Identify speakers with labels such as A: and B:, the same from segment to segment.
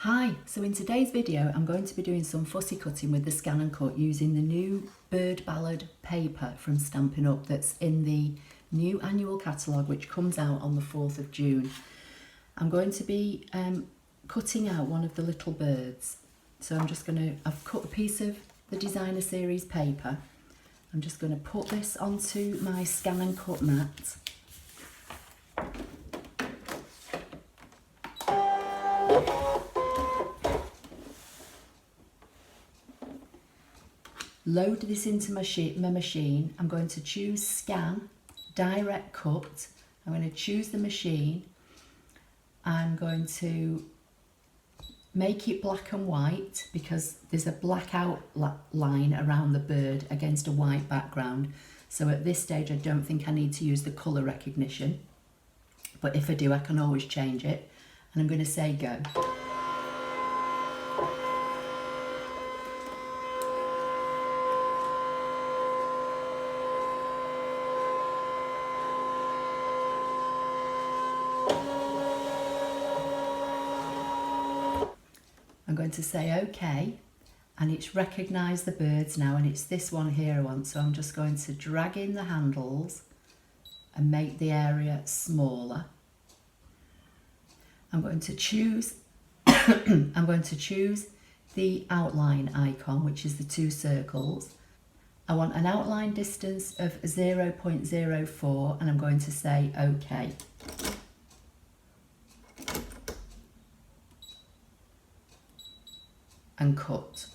A: Hi, so in today's video I'm going to be doing some fussy cutting with the ScanNCut using the new bird ballad paper from Stampin' Up that's in the new annual catalogue which comes out on the 4th of June. I'm going to be cutting out one of the little birds. So I've cut a piece of the designer series paper. I'm just going to put this onto my ScanNCut mat. Load this into my machine. I'm going to choose Scan, Direct Cut. I'm going to choose the machine. I'm going to make it black and white because there's a black outline around the bird against a white background. So at this stage I don't think I need to use the colour recognition. But if I do, I can always change it. And I'm going to say go. I'm going to say OK, and it's recognised the birds now, and it's this one here I want, so I'm just going to drag in the handles and make the area smaller. I'm going to choose the outline icon, which is the two circles. I want an outline distance of 0.04 and I'm going to say OK. And cut.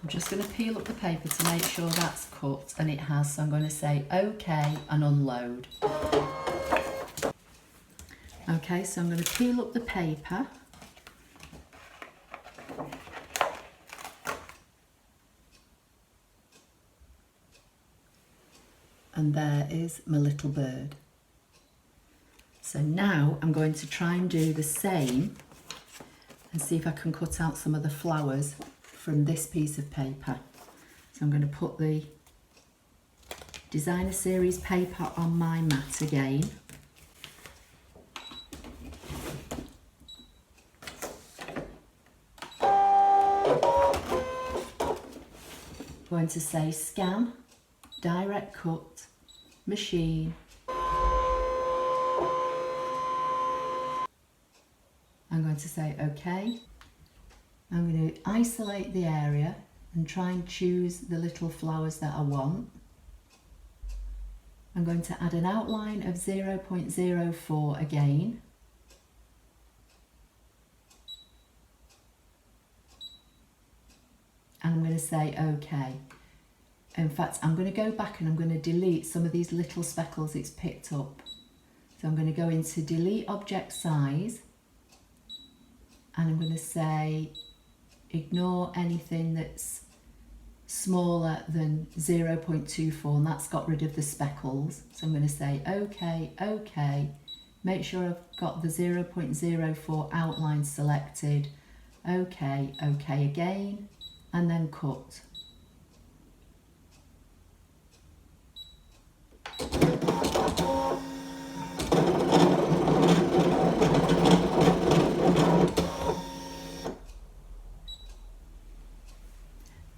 A: I'm just going to peel up the paper to make sure that's cut, and it has, so I'm going to say OK and unload. Okay, so I'm going to peel up the paper. And there is my little bird. So now I'm going to try and do the same and see if I can cut out some of the flowers from this piece of paper. So I'm going to put the designer series paper on my mat again. I'm going to say Scan, Direct Cut, Machine. I'm going to say OK. I'm going to isolate the area and try and choose the little flowers that I want. I'm going to add an outline of 0.04 again. And I'm going to say OK. In fact, I'm going to go back and I'm going to delete some of these little speckles it's picked up. So I'm going to go into Delete Object Size and I'm going to say ignore anything that's smaller than 0.24, and that's got rid of the speckles. So I'm going to say OK, OK. Make sure I've got the 0.04 outline selected. OK, OK again, and then cut.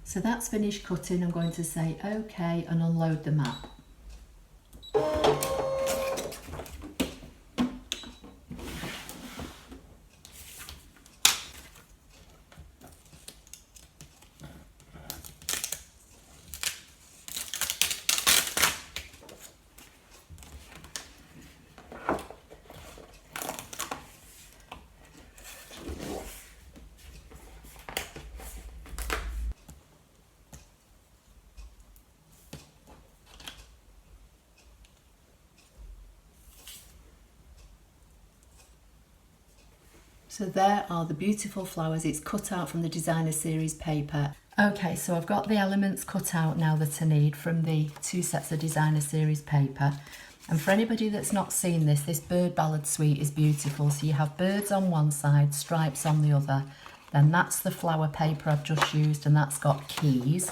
A: So that's finished cutting. I'm going to say OK and unload the mat. So there are the beautiful flowers. It's cut out from the designer series paper. Okay, so I've got the elements cut out now that I need from the two sets of designer series paper. And for anybody that's not seen this bird ballad suite is beautiful. So you have birds on one side, stripes on the other, Then that's the flower paper I've just used, and that's got keys.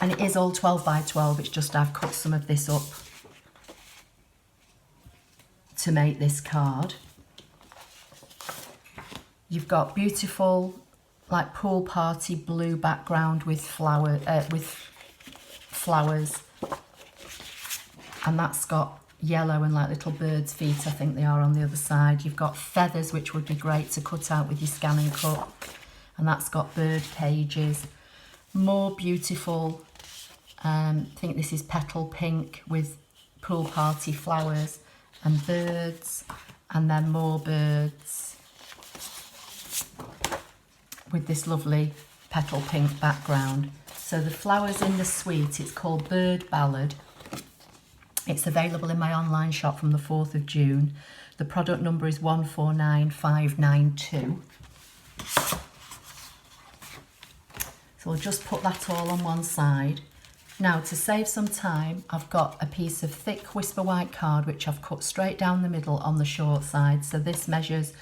A: And it is all 12 by 12, it's just I've cut some of this up to make this card. You've got beautiful like pool party blue background with flowers, and that's got yellow and like little birds' feet, I think they are, on the other side. You've got feathers, which would be great to cut out with your ScanNCut, and that's got bird cages. More beautiful, I think this is petal pink with pool party flowers and birds, and then more birds with this lovely petal pink background. So the flowers in the suite, it's called Bird Ballard. It's available in my online shop from the 4th of June. The product number is 149592. So I'll just put that all on one side. Now, to save some time, I've got a piece of thick Whisper White card which I've cut straight down the middle on the short side. So this measures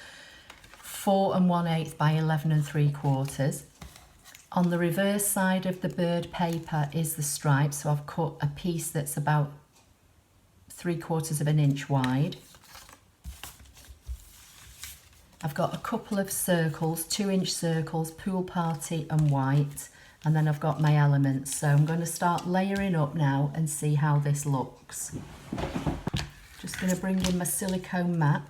A: 4 1/8 by 11 3/4. On the reverse side of the bird paper is the stripe, so I've cut a piece that's about 3/4 of an inch wide. I've got a couple of circles, 2-inch circles, pool party and white, and then I've got my elements. So I'm going to start layering up now and see how this looks. Just going to bring in my silicone mat.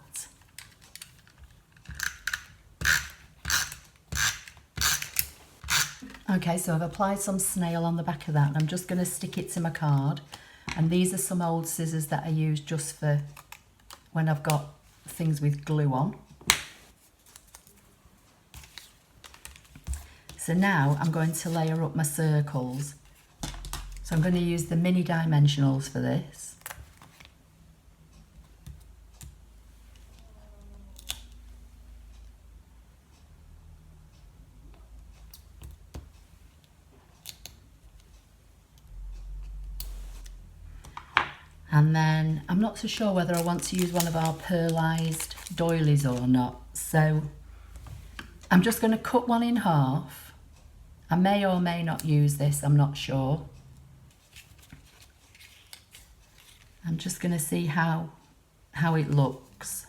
A: Okay, so I've applied some snail on the back of that, and I'm just going to stick it to my card. And these are some old scissors that I use just for when I've got things with glue on. So now I'm going to layer up my circles. So I'm going to use the mini dimensionals for this. And then I'm not so sure whether I want to use one of our pearlised doilies or not. So I'm just going to cut one in half. I may or may not use this, I'm not sure. I'm just going to see how it looks.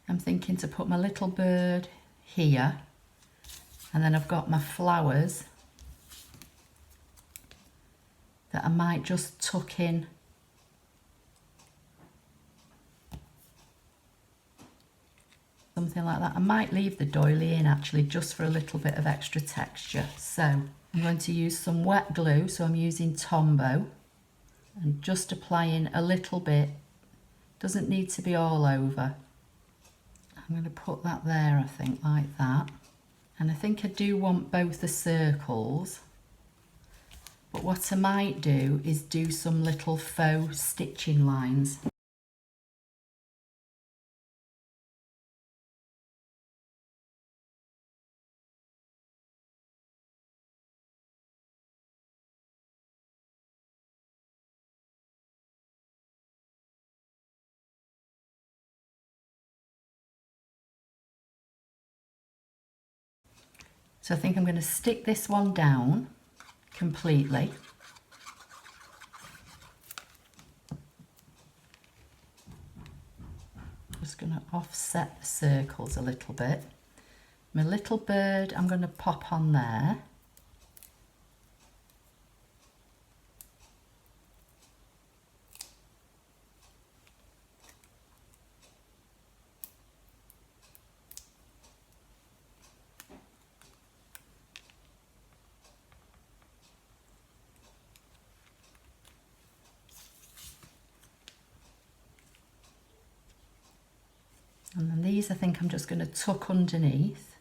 A: I'm thinking to put my little bird here, and then I've got my flowers that I might just tuck in something like that. I might leave the doily in actually just for a little bit of extra texture. So I'm going to use some wet glue, so I'm using Tombow and just applying a little bit. Doesn't need to be all over. I'm going to put that there, I think, like that. And I think I do want both the circles. But what I might do is do some little faux stitching lines. So I think I'm going to stick this one down completely. Just going to offset the circles a little bit. My little bird I'm going to pop on there. And then these I think I'm just going to tuck underneath.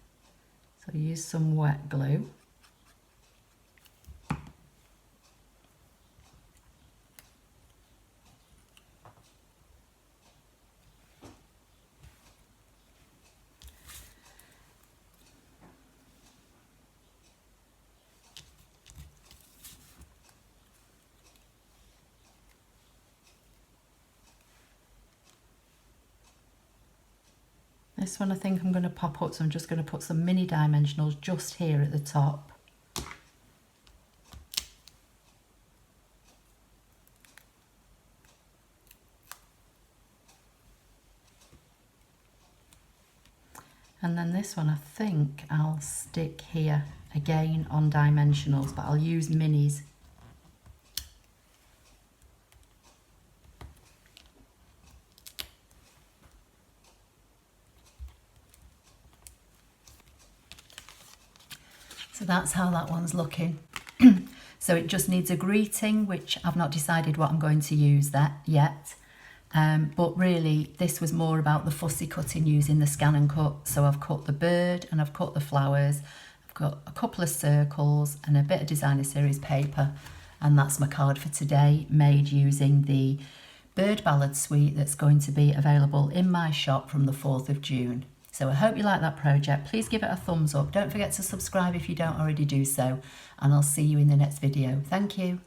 A: So use some wet glue. This one I think I'm going to pop up, so I'm just going to put some mini dimensionals just here at the top. And then this one I think I'll stick here again on dimensionals, but I'll use minis. So that's how that one's looking. So it just needs a greeting, which I've not decided what I'm going to use that yet. But really this was more about the fussy cutting using the ScanNCut. So I've cut the bird and I've cut the flowers. I've got a couple of circles and a bit of designer series paper, and that's my card for today, made using the bird ballad suite that's going to be available in my shop from the 4th of June. So I hope you like that project. Please give it a thumbs up. Don't forget to subscribe if you don't already do so, and I'll see you in the next video. Thank you.